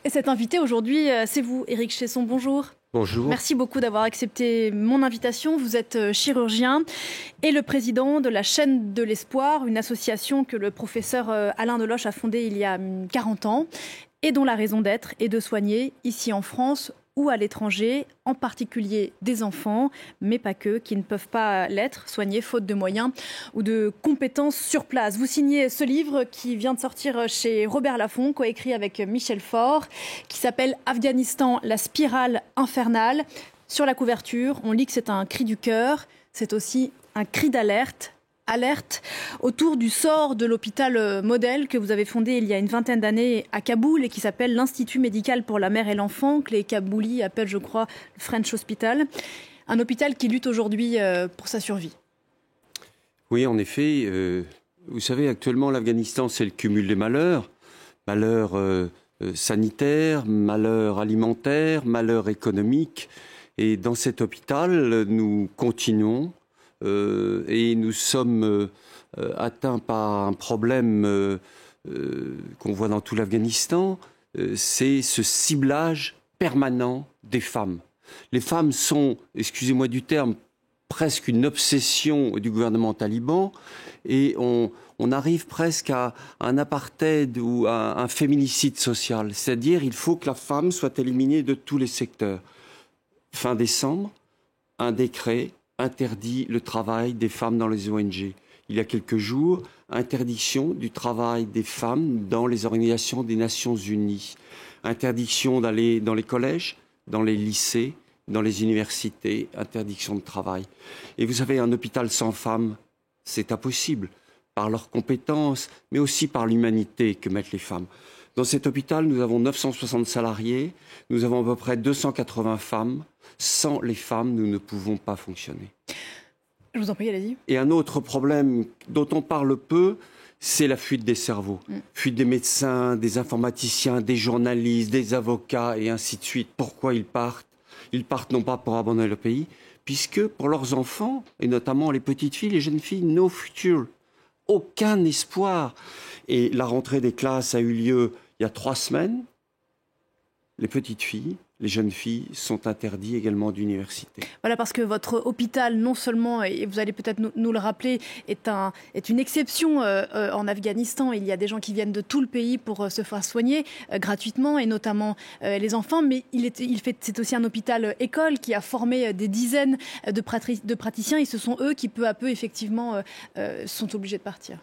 Et cet invité aujourd'hui, c'est vous, Éric Chesson. Bonjour. Bonjour. Merci beaucoup d'avoir accepté mon invitation. Vous êtes chirurgien et le président de la Chaîne de l'Espoir, une association que le professeur Alain Deloche a fondée il y a 40 ans et dont la raison d'être est de soigner ici en France ou à l'étranger, en particulier des enfants, mais pas que, qui ne peuvent pas l'être, soignés faute de moyens ou de compétences sur place. Vous signez ce livre qui vient de sortir chez Robert Laffont, coécrit avec Michel Faure, qui s'appelle « Afghanistan, la spirale infernale ». Sur la couverture, on lit que c'est un cri du cœur, c'est aussi un cri d'alerte. Alerte autour du sort de l'hôpital modèle que vous avez fondé il y a une vingtaine d'années à Kaboul et qui s'appelle l'Institut médical pour la mère et l'enfant, que les Kaboulis appellent, je crois, le French Hospital. Un hôpital qui lutte aujourd'hui pour sa survie. Oui, en effet. Vous savez, actuellement, l'Afghanistan, c'est le cumul des malheurs. Malheurs sanitaires, malheurs alimentaires, malheurs économiques. Et dans cet hôpital, nous continuons. Et nous sommes atteints par un problème qu'on voit dans tout l'Afghanistan, c'est ce ciblage permanent des femmes. Les femmes sont, excusez-moi du terme, presque une obsession du gouvernement taliban et on arrive presque à un apartheid ou à un féminicide social. C'est-à-dire il faut que la femme soit éliminée de tous les secteurs. Fin décembre, un décret interdit le travail des femmes dans les ONG. Il y a quelques jours, interdiction du travail des femmes dans les organisations des Nations Unies. Interdiction d'aller dans les collèges, dans les lycées, dans les universités, interdiction de travail. Et vous savez, un hôpital sans femmes, c'est impossible, par leurs compétences, mais aussi par l'humanité que mettent les femmes. Dans cet hôpital, nous avons 960 salariés, nous avons à peu près 280 femmes. Sans les femmes, nous ne pouvons pas fonctionner. Je vous en prie, allez-y. Et un autre problème dont on parle peu, c'est la fuite des cerveaux. Fuite des médecins, des informaticiens, des journalistes, des avocats et ainsi de suite. Pourquoi ils partent? Ils partent non pas pour abandonner le pays, puisque pour leurs enfants, et notamment les petites filles, les jeunes filles, no future. Aucun espoir. Et la rentrée des classes a eu lieu il y a 3 semaines. Les petites filles, les jeunes filles sont interdites également d'université. Voilà, parce que votre hôpital, non seulement, et vous allez peut-être nous le rappeler, est une exception en Afghanistan. Il y a des gens qui viennent de tout le pays pour se faire soigner gratuitement, et notamment les enfants. Mais c'est aussi un hôpital école qui a formé des dizaines de praticiens, et ce sont eux qui, peu à peu, effectivement, sont obligés de partir.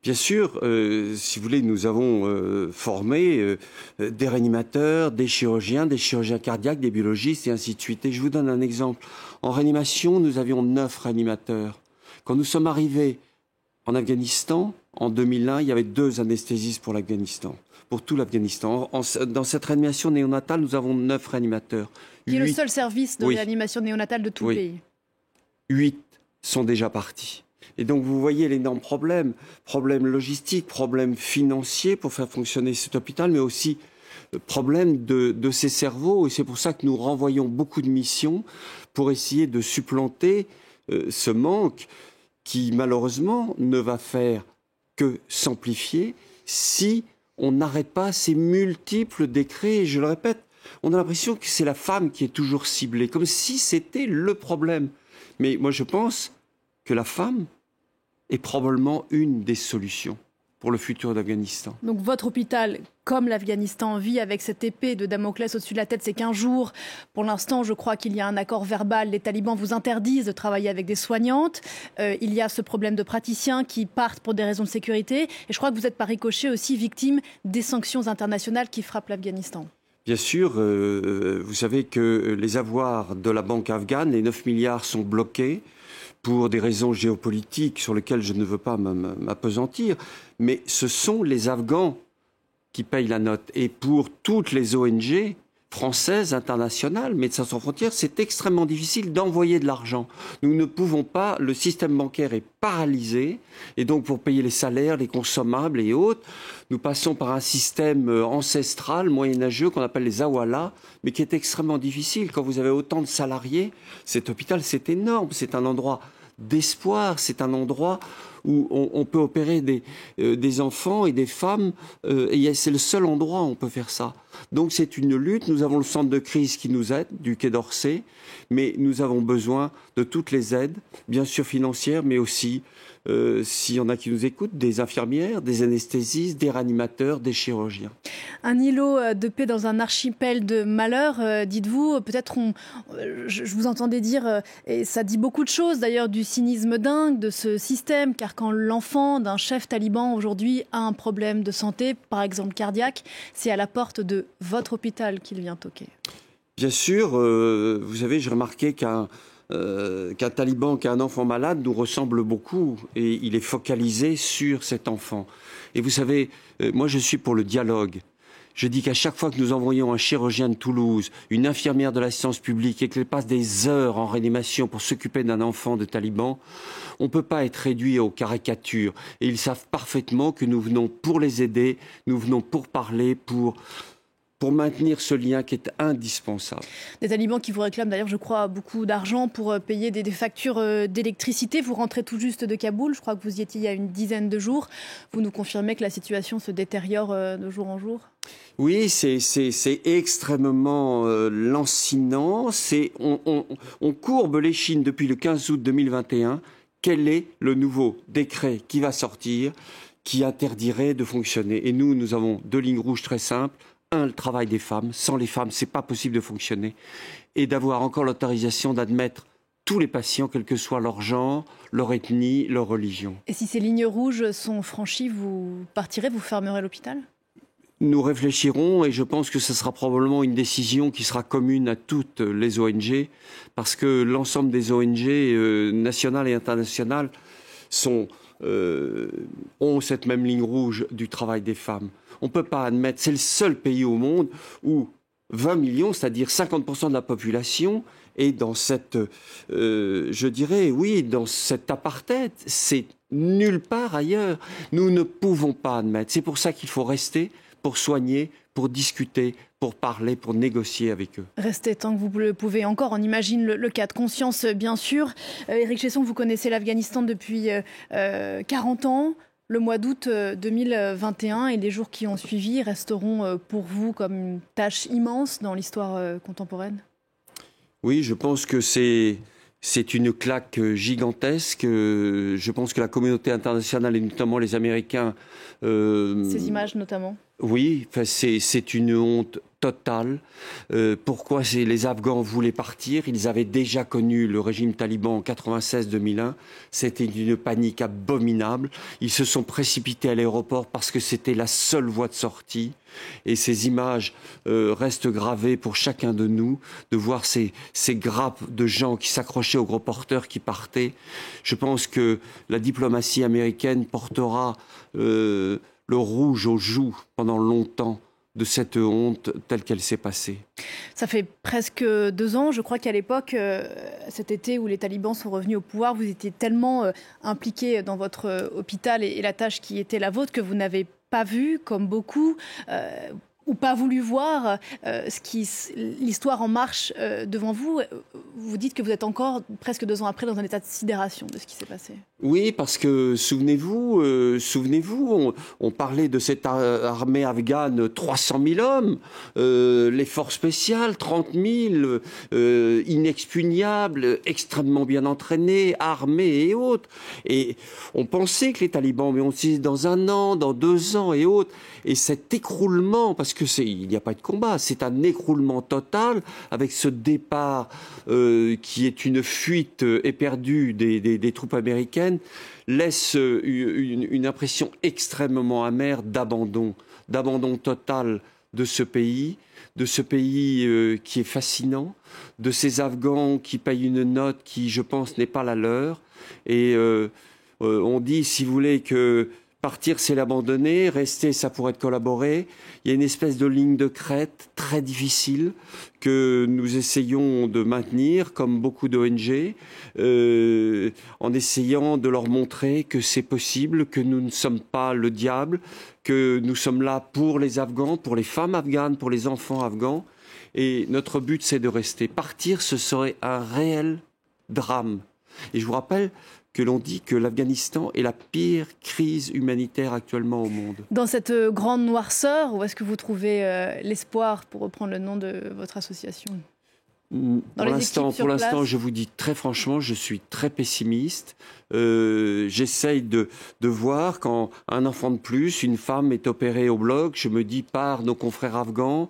Bien sûr, si vous voulez, nous avons formé des réanimateurs, des chirurgiens cardiaques, des biologistes et ainsi de suite. Et je vous donne un exemple. En réanimation, nous avions 9 réanimateurs. Quand nous sommes arrivés en Afghanistan, en 2001, il y avait 2 anesthésistes pour l'Afghanistan, pour tout l'Afghanistan. Dans cette réanimation néonatale, nous avons 9 réanimateurs. Qui est le seul service de réanimation néonatale de tout le pays. 8 sont déjà partis. Et donc, vous voyez l'énorme problème logistique, problème financier pour faire fonctionner cet hôpital, mais aussi problème de ces cerveaux. Et c'est pour ça que nous renvoyons beaucoup de missions pour essayer de supplanter ce manque qui, malheureusement, ne va faire que s'amplifier si on n'arrête pas ces multiples décrets. Et je le répète, on a l'impression que c'est la femme qui est toujours ciblée, comme si c'était le problème. Mais moi, je pense que la femme est probablement une des solutions pour le futur d'Afghanistan. Donc votre hôpital, comme l'Afghanistan, vit avec cette épée de Damoclès au-dessus de la tête ces 15 jours. Pour l'instant, je crois qu'il y a un accord verbal. Les talibans vous interdisent de travailler avec des soignantes. Il y a ce problème de praticiens qui partent pour des raisons de sécurité. Et je crois que vous êtes par ricochet aussi victime des sanctions internationales qui frappent l'Afghanistan. Bien sûr, vous savez que les avoirs de la banque afghane, les 9 milliards sont bloqués pour des raisons géopolitiques sur lesquelles je ne veux pas m'appesantir, mais ce sont les Afghans qui payent la note. Et pour toutes les ONG françaises, internationales, Médecins sans frontières, c'est extrêmement difficile d'envoyer de l'argent. Nous ne pouvons pas, le système bancaire est paralysé, et donc pour payer les salaires, les consommables et autres, nous passons par un système ancestral, moyenâgeux, qu'on appelle les awala, mais qui est extrêmement difficile. Quand vous avez autant de salariés, cet hôpital, c'est énorme, c'est un endroit d'espoir. C'est un endroit où on peut opérer des enfants et des femmes, et c'est le seul endroit où on peut faire ça. Donc c'est une lutte. Nous avons le centre de crise qui nous aide, du Quai d'Orsay, mais nous avons besoin de toutes les aides, bien sûr financières, mais aussi, s'il y en a qui nous écoutent, des infirmières, des anesthésistes, des réanimateurs, des chirurgiens. Un îlot de paix dans un archipel de malheur, dites-vous. Peut-être je vous entendais dire, et ça dit beaucoup de choses d'ailleurs, du cynisme dingue de ce système, car quand l'enfant d'un chef taliban aujourd'hui a un problème de santé, par exemple cardiaque, c'est à la porte de votre hôpital qu'il vient toquer. Bien sûr, vous savez, j'ai remarqué qu'un taliban qui a un enfant malade nous ressemble beaucoup et il est focalisé sur cet enfant. Et vous savez, moi je suis pour le dialogue. Je dis qu'à chaque fois que nous envoyons un chirurgien de Toulouse, une infirmière de l'assistance publique et qu'elle passe des heures en réanimation pour s'occuper d'un enfant de taliban, on ne peut pas être réduit aux caricatures. Et ils savent parfaitement que nous venons pour les aider, nous venons pour parler, pour maintenir ce lien qui est indispensable. Des talibans qui vous réclament d'ailleurs, je crois, beaucoup d'argent pour payer des factures d'électricité. Vous rentrez tout juste de Kaboul, je crois que vous y étiez il y a une dizaine de jours. Vous nous confirmez que la situation se détériore de jour en jour ? Oui, c'est extrêmement lancinant. On courbe l'échine depuis le 15 août 2021. Quel est le nouveau décret qui va sortir, qui interdirait de fonctionner ? Et nous avons deux lignes rouges très simples. Un, le travail des femmes. Sans les femmes, c'est pas possible de fonctionner. Et d'avoir encore l'autorisation d'admettre tous les patients, quel que soit leur genre, leur ethnie, leur religion. Et si ces lignes rouges sont franchies, vous partirez, vous fermerez l'hôpital ? Nous réfléchirons et je pense que ce sera probablement une décision qui sera commune à toutes les ONG parce que l'ensemble des ONG nationales et internationales ont cette même ligne rouge du travail des femmes. On ne peut pas admettre, c'est le seul pays au monde où 20 millions, c'est-à-dire 50% de la population, est dans cette, je dirais, oui, dans cet apartheid. C'est nulle part ailleurs. Nous ne pouvons pas admettre. C'est pour ça qu'il faut rester pour soigner, pour discuter, pour parler, pour négocier avec eux. Restez tant que vous le pouvez encore. On imagine le cas de conscience, bien sûr. Éric Chesson, vous connaissez l'Afghanistan depuis 40 ans. Le mois d'août 2021 et les jours qui ont suivi resteront pour vous comme une tâche immense dans l'histoire contemporaine ? Oui, je pense que c'est une claque gigantesque. Je pense que la communauté internationale et notamment les Américains... Ces images notamment ? Oui, c'est une honte totale. Pourquoi les Afghans voulaient partir? Ils avaient déjà connu le régime taliban en 96-2001. C'était une panique abominable. Ils se sont précipités à l'aéroport parce que c'était la seule voie de sortie. Et ces images restent gravées pour chacun de nous, de voir ces grappes de gens qui s'accrochaient aux gros porteurs qui partaient. Je pense que la diplomatie américaine portera le rouge aux joues pendant longtemps de cette honte telle qu'elle s'est passée. Ça fait presque 2 ans. Je crois qu'à l'époque, cet été où les talibans sont revenus au pouvoir, vous étiez tellement impliqué dans votre hôpital et la tâche qui était la vôtre que vous n'avez pas vu, comme beaucoup, ou pas voulu voir l'histoire en marche devant vous. Vous dites que vous êtes encore, presque 2 ans après, dans un état de sidération de ce qui s'est passé. Oui, parce que souvenez-vous, on parlait de cette armée afghane, 300 000 hommes, les forces spéciales, 30 000, inexpugnables, extrêmement bien entraînés, armés et autres. Et on pensait que les talibans, mais on se disait dans 1 an, dans 2 ans et autres. Et cet écroulement, parce que il n'y a pas de combat, c'est un écroulement total avec ce départ qui est une fuite éperdue des troupes américaines, laisse une impression extrêmement amère d'abandon total de ce pays qui est fascinant, de ces Afghans qui payent une note qui, je pense, n'est pas la leur. Et on dit, si vous voulez, que partir, c'est l'abandonner. Rester, ça pourrait être collaborer. Il y a une espèce de ligne de crête très difficile que nous essayons de maintenir, comme beaucoup d'ONG, en essayant de leur montrer que c'est possible, que nous ne sommes pas le diable, que nous sommes là pour les Afghans, pour les femmes afghanes, pour les enfants afghans. Et notre but, c'est de rester. Partir, ce serait un réel drame. Et je vous rappelle que l'on dit que l'Afghanistan est la pire crise humanitaire actuellement au monde. Dans cette grande noirceur, où est-ce que vous trouvez l'espoir, pour reprendre le nom de votre association ? Pour l'instant, je vous dis très franchement, je suis très pessimiste. J'essaye de voir quand un enfant de plus, une femme est opérée au bloc, je me dis par nos confrères afghans,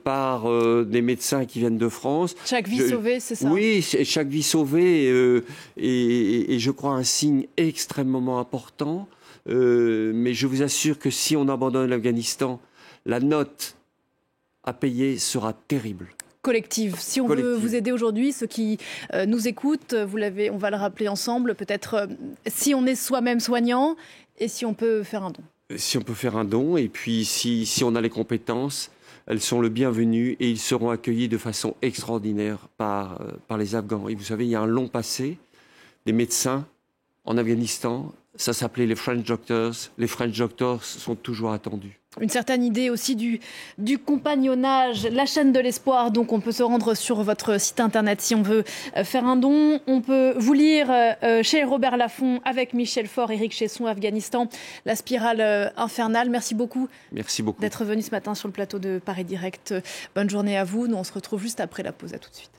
par des médecins qui viennent de France. Chaque vie sauvée, c'est ça ? Oui, chaque vie sauvée et je crois un signe extrêmement important. Mais je vous assure que si on abandonne l'Afghanistan, la note à payer sera terrible. Collective. Si on veut vous aider aujourd'hui, ceux qui nous écoutent, on va le rappeler ensemble, peut-être si on est soi-même soignant et si on peut faire un don. Si on peut faire un don et puis si on a les compétences, elles sont le bienvenu et ils seront accueillis de façon extraordinaire par les Afghans. Et vous savez, il y a un long passé, les médecins en Afghanistan, ça s'appelait les French Doctors. Les French Doctors sont toujours attendus. Une certaine idée aussi du compagnonnage, la chaîne de l'espoir. Donc on peut se rendre sur votre site internet si on veut faire un don. On peut vous lire chez Robert Laffont avec Michel Faure, Éric Chesson, Afghanistan, la spirale infernale. Merci beaucoup d'être venu ce matin sur le plateau de Paris Direct. Bonne journée à vous. Nous on se retrouve juste après la pause. À tout de suite.